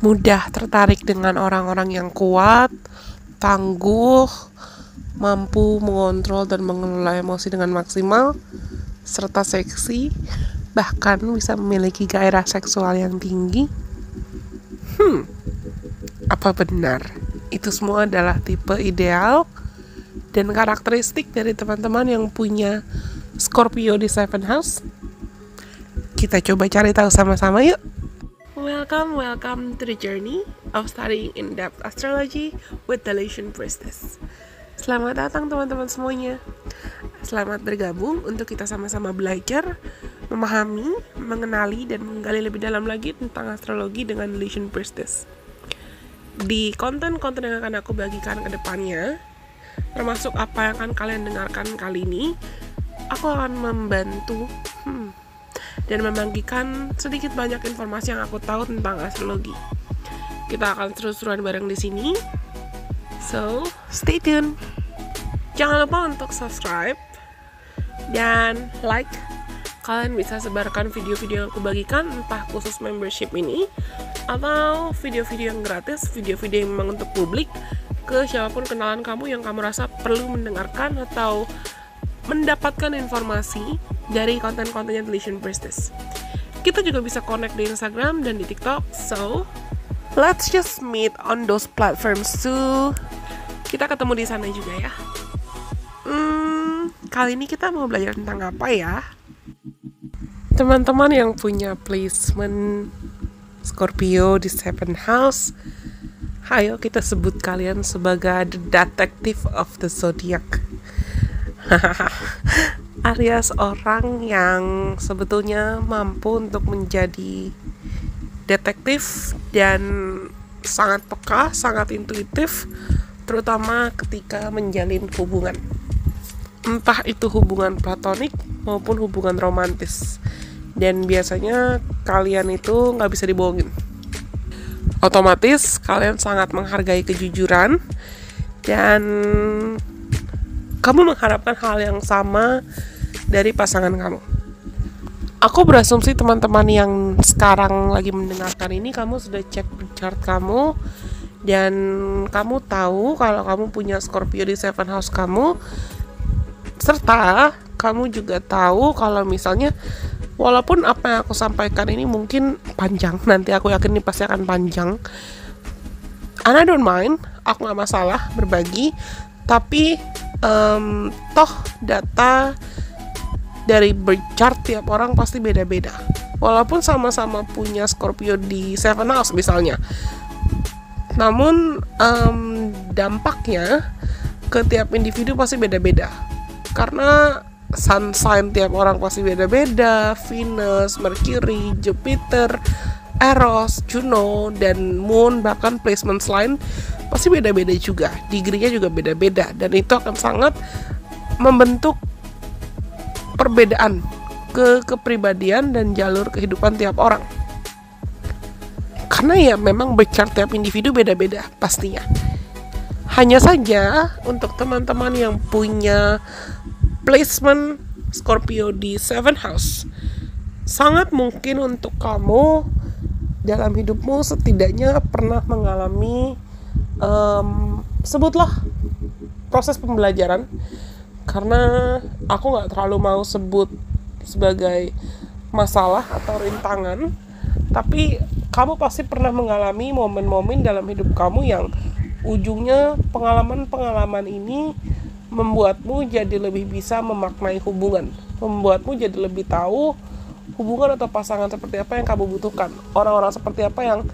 mudah tertarik dengan orang-orang yang kuat, tangguh, mampu mengontrol dan mengelola emosi dengan maksimal, serta seksi, bahkan bisa memiliki gairah seksual yang tinggi. Apa benar itu semua adalah tipe ideal dan karakteristik dari teman-teman yang punya Scorpio di 7 house? Kita coba cari tahu sama-sama yuk. Welcome to the journey of studying in-depth astrology with the Lation Priestess. Selamat datang teman-teman semuanya. Selamat bergabung untuk kita sama-sama belajar, memahami, mengenali, dan menggali lebih dalam lagi tentang astrologi dengan Lation Priestess. Di konten-konten yang akan aku bagikan ke depannya, termasuk apa yang akan kalian dengarkan kali ini, aku akan membantu dan membagikan sedikit banyak informasi yang aku tahu tentang astrologi. Kita akan seru-seruan bareng di sini. So, stay tune. Jangan lupa untuk subscribe dan like. Kalian bisa sebarkan video-video yang aku bagikan, entah khusus membership ini atau video-video yang gratis, video-video yang memang untuk publik, ke siapapun kenalan kamu yang kamu rasa perlu mendengarkan atau mendapatkan informasi dari konten-kontennya The Lation Priestess. Kita juga bisa connect di Instagram dan di TikTok. So, let's just meet on those platforms too. Kita ketemu di sana juga ya. Kali ini kita mau belajar tentang apa ya? Teman-teman yang punya placement Scorpio di 7 house, ayo kita sebut kalian sebagai the detective of the zodiac. Alias orang yang sebetulnya mampu untuk menjadi detektif dan sangat peka, sangat intuitif, terutama ketika menjalin hubungan. Entah itu hubungan platonik maupun hubungan romantis. Dan biasanya kalian itu gak bisa dibohongin. Otomatis kalian sangat menghargai kejujuran dan kamu mengharapkan hal yang sama dari pasangan kamu. Aku berasumsi teman-teman yang sekarang lagi mendengarkan ini, kamu sudah cek chart kamu dan kamu tahu kalau kamu punya Scorpio di 7 house kamu, serta kamu juga tahu kalau misalnya walaupun apa yang aku sampaikan ini mungkin panjang, nanti aku yakin ini pasti akan panjang, and I don't mind, aku gak masalah berbagi, tapi toh data dari birth chart tiap orang pasti beda-beda. Walaupun sama-sama punya Scorpio di 7 house misalnya, namun dampaknya ke tiap individu pasti beda-beda. Karena sun sign tiap orang pasti beda-beda, Venus, Mercury, Jupiter, Eros, Juno, dan Moon, bahkan placement lain pasti beda-beda juga, degree-nya juga beda-beda, dan itu akan sangat membentuk perbedaan kepribadian dan jalur kehidupan tiap orang. Karena ya memang berchart tiap individu beda-beda pastinya. Hanya saja untuk teman-teman yang punya placement Scorpio di 7 house, sangat mungkin untuk kamu dalam hidupmu setidaknya pernah mengalami sebutlah proses pembelajaran, karena aku gak terlalu mau sebut sebagai masalah atau rintangan, tapi kamu pasti pernah mengalami momen-momen dalam hidup kamu yang ujungnya pengalaman-pengalaman ini membuatmu jadi lebih bisa memaknai hubungan, membuatmu jadi lebih tahu hubungan atau pasangan seperti apa yang kamu butuhkan, orang-orang seperti apa yang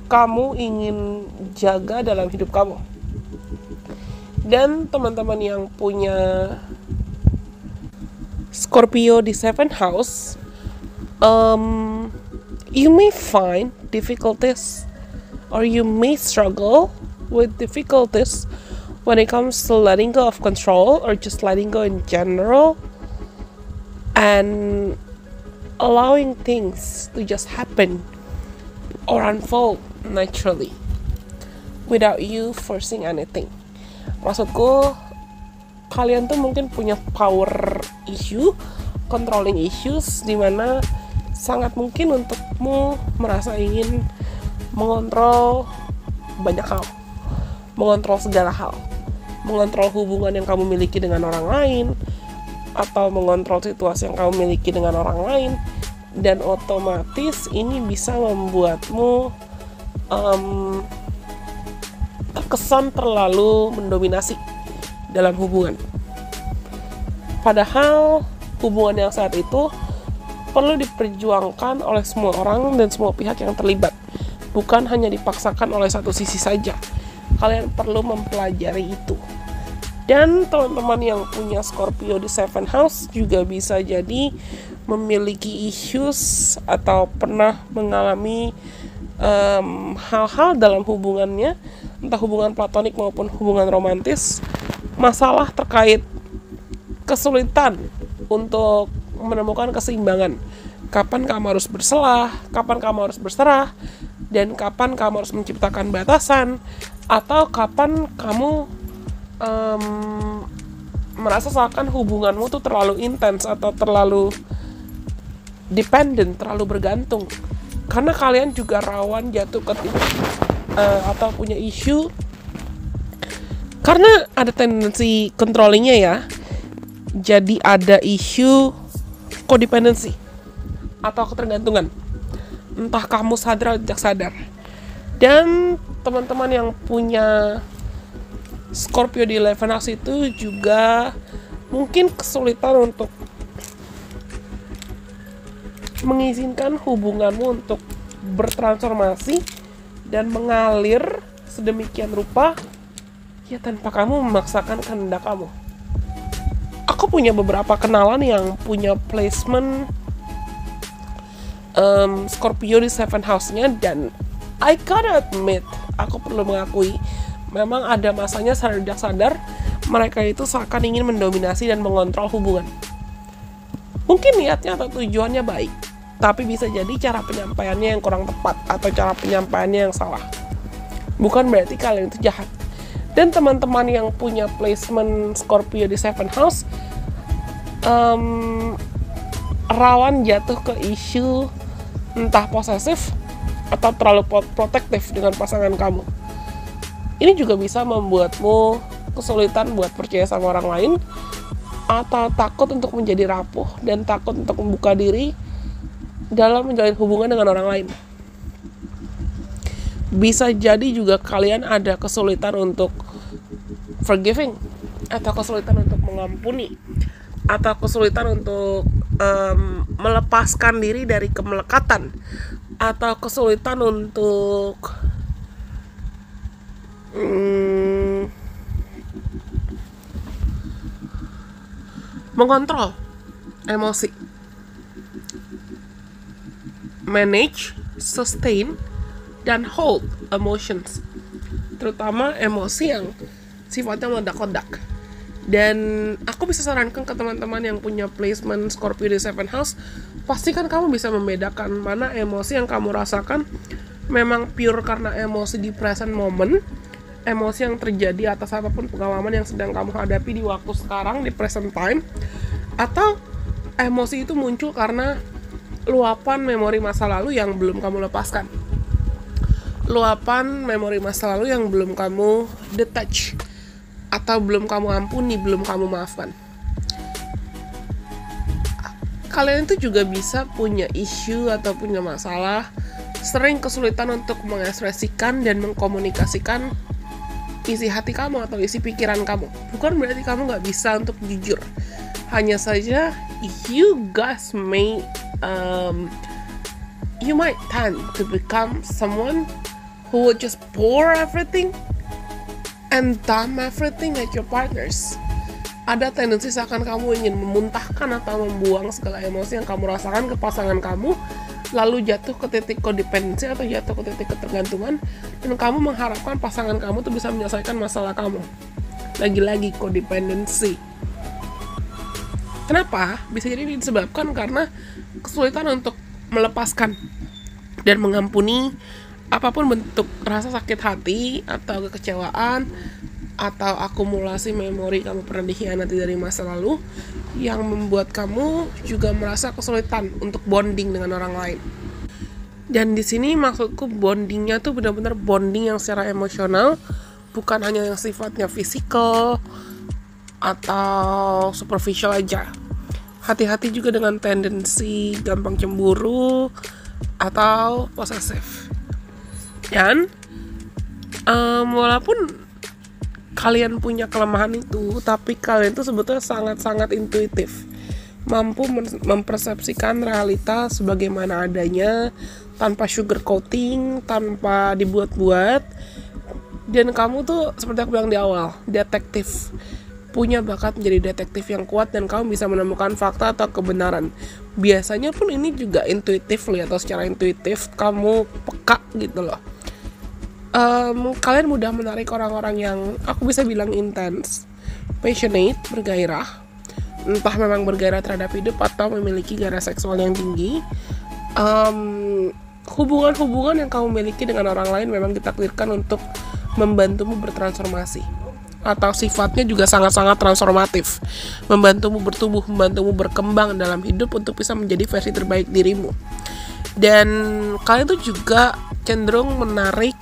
kamu ingin jaga dalam hidup kamu. Dan teman-teman yang punya Scorpio di 7 house, you may find difficulties or you may struggle with difficulties when it comes to letting go of control or just letting go in general and allowing things to just happen or unfold naturally without you forcing anything. Maksudku, kalian tuh mungkin punya power issue, controlling issues, dimana sangat mungkin untukmu merasa ingin mengontrol banyak hal, mengontrol segala hal, mengontrol hubungan yang kamu miliki dengan orang lain, atau mengontrol situasi yang kamu miliki dengan orang lain, dan otomatis ini bisa membuatmu terkesan terlalu mendominasi dalam hubungan. Padahal hubungan yang saat itu perlu diperjuangkan oleh semua orang dan semua pihak yang terlibat, bukan hanya dipaksakan oleh satu sisi saja. Kalian perlu mempelajari itu. Dan teman-teman yang punya Scorpio di 7 house juga bisa jadi memiliki issues atau pernah mengalami hal-hal dalam hubungannya, entah hubungan platonik maupun hubungan romantis, masalah terkait kesulitan untuk menemukan keseimbangan. Kapan kamu harus berselah, kapan kamu harus berserah, dan kapan kamu harus menciptakan batasan, atau kapan kamu merasa seakan hubunganmu tuh terlalu intens atau terlalu dependent, terlalu bergantung. Karena kalian juga rawan jatuh ke atau punya isu karena ada tendensi controllingnya ya. Jadi ada isu codependency atau ketergantungan, entah kamu sadar atau tidak sadar. Dan teman-teman yang punya Scorpio di 11 house itu juga mungkin kesulitan untuk mengizinkan hubunganmu untuk bertransformasi dan mengalir sedemikian rupa ya tanpa kamu memaksakan kehendak kamu. Aku punya beberapa kenalan yang punya placement Scorpio di 7 house-nya, dan I gotta admit, aku perlu mengakui, memang ada masanya sadar tidak sadar mereka itu seakan ingin mendominasi dan mengontrol hubungan. Mungkin niatnya atau tujuannya baik, tapi bisa jadi cara penyampaiannya yang kurang tepat atau cara penyampaiannya yang salah. Bukan berarti kalian itu jahat. Dan teman-teman yang punya placement Scorpio di 7 house rawan jatuh ke isu entah posesif atau terlalu protektif dengan pasangan kamu. Ini juga bisa membuatmu kesulitan buat percaya sama orang lain, atau takut untuk menjadi rapuh dan takut untuk membuka diri dalam menjalin hubungan dengan orang lain. Bisa jadi juga kalian ada kesulitan untuk forgiving, atau kesulitan untuk mengampuni, atau kesulitan untuk melepaskan diri dari kemelekatan, atau kesulitan untuk mengontrol emosi, manage, sustain, dan hold emotions, terutama emosi yang sifatnya meledak-ledak. Dan aku bisa sarankan ke teman-teman yang punya placement Scorpio di 7 house, pastikan kamu bisa membedakan mana emosi yang kamu rasakan memang pure karena emosi di present moment, emosi yang terjadi atas apapun pengalaman yang sedang kamu hadapi di waktu sekarang, di present time, atau emosi itu muncul karena luapan memori masa lalu yang belum kamu lepaskan, luapan memori masa lalu yang belum kamu detach, atau belum kamu ampuni, belum kamu maafkan. Kalian itu juga bisa punya isu atau punya masalah, sering kesulitan untuk mengekspresikan dan mengkomunikasikan isi hati kamu atau isi pikiran kamu. Bukan berarti kamu gak bisa untuk jujur, hanya saja you guys may you might tend to become someone who would just pour everything and dump everything at your partners. Ada tendensi seakan kamu ingin memuntahkan atau membuang segala emosi yang kamu rasakan ke pasangan kamu, lalu jatuh ke titik kodependensi atau jatuh ke titik ketergantungan, dan kamu mengharapkan pasangan kamu tuh bisa menyelesaikan masalah kamu. Lagi-lagi kodependensi. Kenapa? Bisa jadi disebabkan karena kesulitan untuk melepaskan dan mengampuni apapun bentuk rasa sakit hati atau kekecewaan atau akumulasi memori kamu pernah dikhianati dari masa lalu yang membuat kamu juga merasa kesulitan untuk bonding dengan orang lain. Dan di sini maksudku bondingnya tuh benar-benar bonding yang secara emosional, bukan hanya yang sifatnya fisikal atau superficial aja. Hati-hati juga dengan tendensi gampang cemburu atau posesif. Dan walaupun kalian punya kelemahan itu, tapi kalian tuh sebetulnya sangat-sangat intuitif, mampu mempersepsikan realita sebagaimana adanya, tanpa sugar coating, tanpa dibuat-buat. Dan kamu tuh seperti aku bilang di awal, detektif, punya bakat menjadi detektif yang kuat, dan kamu bisa menemukan fakta atau kebenaran. Biasanya pun ini juga intuitif loh, atau secara intuitif kamu peka gitu loh. Kalian mudah menarik orang-orang yang aku bisa bilang intens, passionate, bergairah, entah memang bergairah terhadap hidup atau memiliki gairah seksual yang tinggi. Hubungan-hubungan yang kamu miliki dengan orang lain memang ditakdirkan untuk membantumu bertransformasi, atau sifatnya juga sangat-sangat transformatif, membantumu bertumbuh, membantumu berkembang dalam hidup untuk bisa menjadi versi terbaik dirimu. Dan kalian tuh juga cenderung menarik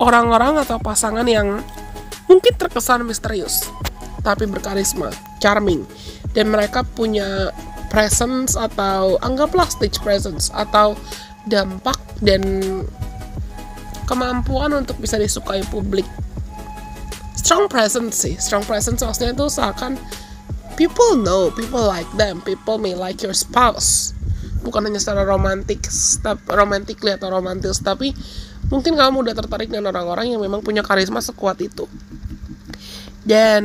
orang-orang atau pasangan yang mungkin terkesan misterius tapi berkarisma, charming, dan mereka punya presence atau anggaplah stage presence atau dampak dan kemampuan untuk bisa disukai publik. Strong presence maksudnya itu seakan people know, people like them, people may like your spouse, bukan hanya secara romantically atau romantis, tapi mungkin kamu udah tertarik dengan orang-orang yang memang punya karisma sekuat itu. Dan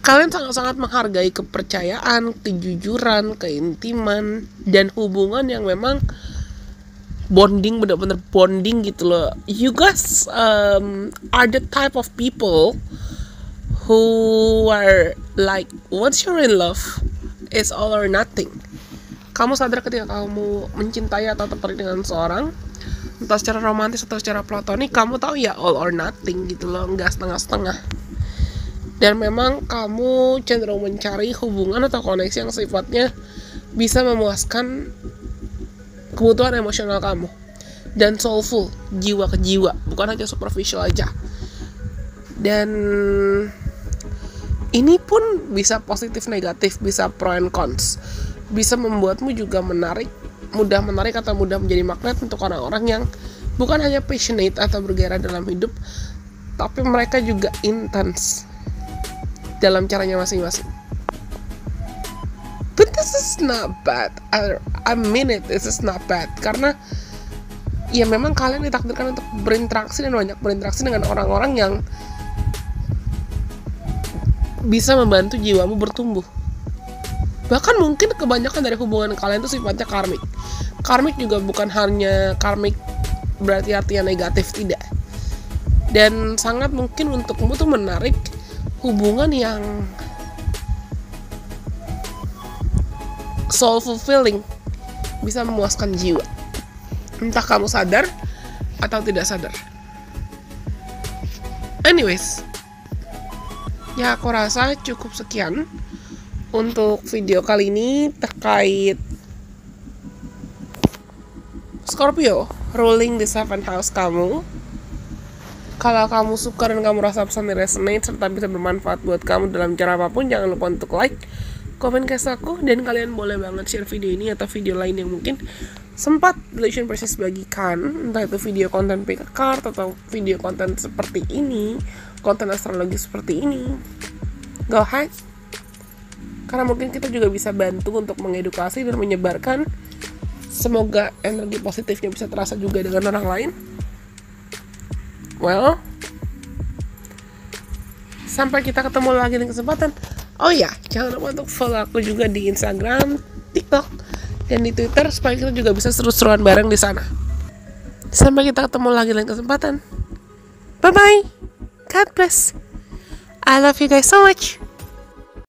kalian sangat-sangat menghargai kepercayaan, kejujuran, keintiman, dan hubungan yang memang bonding, bener-bener bonding gitu loh. You guys are the type of people who are like, once you're in love, it's all or nothing. Kamu sadar ketika kamu mencintai atau tertarik dengan seorang, entah secara romantis atau secara platonik, kamu tahu ya all or nothing gitu loh, nggak setengah-setengah. Dan memang kamu cenderung mencari hubungan atau koneksi yang sifatnya bisa memuaskan kebutuhan emosional kamu dan soulful, jiwa ke jiwa, bukan hanya superficial aja. Dan ini pun bisa positif negatif, bisa pro and cons, bisa membuatmu juga mudah menarik atau mudah menjadi magnet untuk orang-orang yang bukan hanya passionate atau bergairah dalam hidup, tapi mereka juga intens dalam caranya masing-masing. But this is not bad. I mean it, this is not bad. Karena ya memang kalian ditakdirkan untuk berinteraksi dan banyak berinteraksi dengan orang-orang yang bisa membantu jiwamu bertumbuh. Bahkan mungkin kebanyakan dari hubungan kalian itu sifatnya karmik. Karmik juga bukan hanya karmik berarti artinya negatif, tidak. Dan sangat mungkin untukmu tuh menarik hubungan yang soul fulfilling, bisa memuaskan jiwa, entah kamu sadar atau tidak sadar. Anyways, ya aku rasa cukup sekian untuk video kali ini terkait Scorpio ruling the 7th house kamu. Kalau kamu suka dan kamu rasa pesan ini resonate serta bisa bermanfaat buat kamu dalam cara apapun, jangan lupa untuk like, komen ke aku, dan kalian boleh banget share video ini atau video lain yang mungkin sempat Relation Precious bagikan, entah itu video konten pick a card atau video konten seperti ini, konten astrologi seperti ini. Go ahead, karena mungkin kita juga bisa bantu untuk mengedukasi dan menyebarkan. Semoga energi positifnya bisa terasa juga dengan orang lain. Well, sampai kita ketemu lagi di kesempatan. Oh ya, jangan lupa untuk follow aku juga di Instagram, TikTok, dan di Twitter supaya kita juga bisa seru-seruan bareng di sana. Sampai kita ketemu lagi di kesempatan. Bye bye. God bless. I love you guys so much.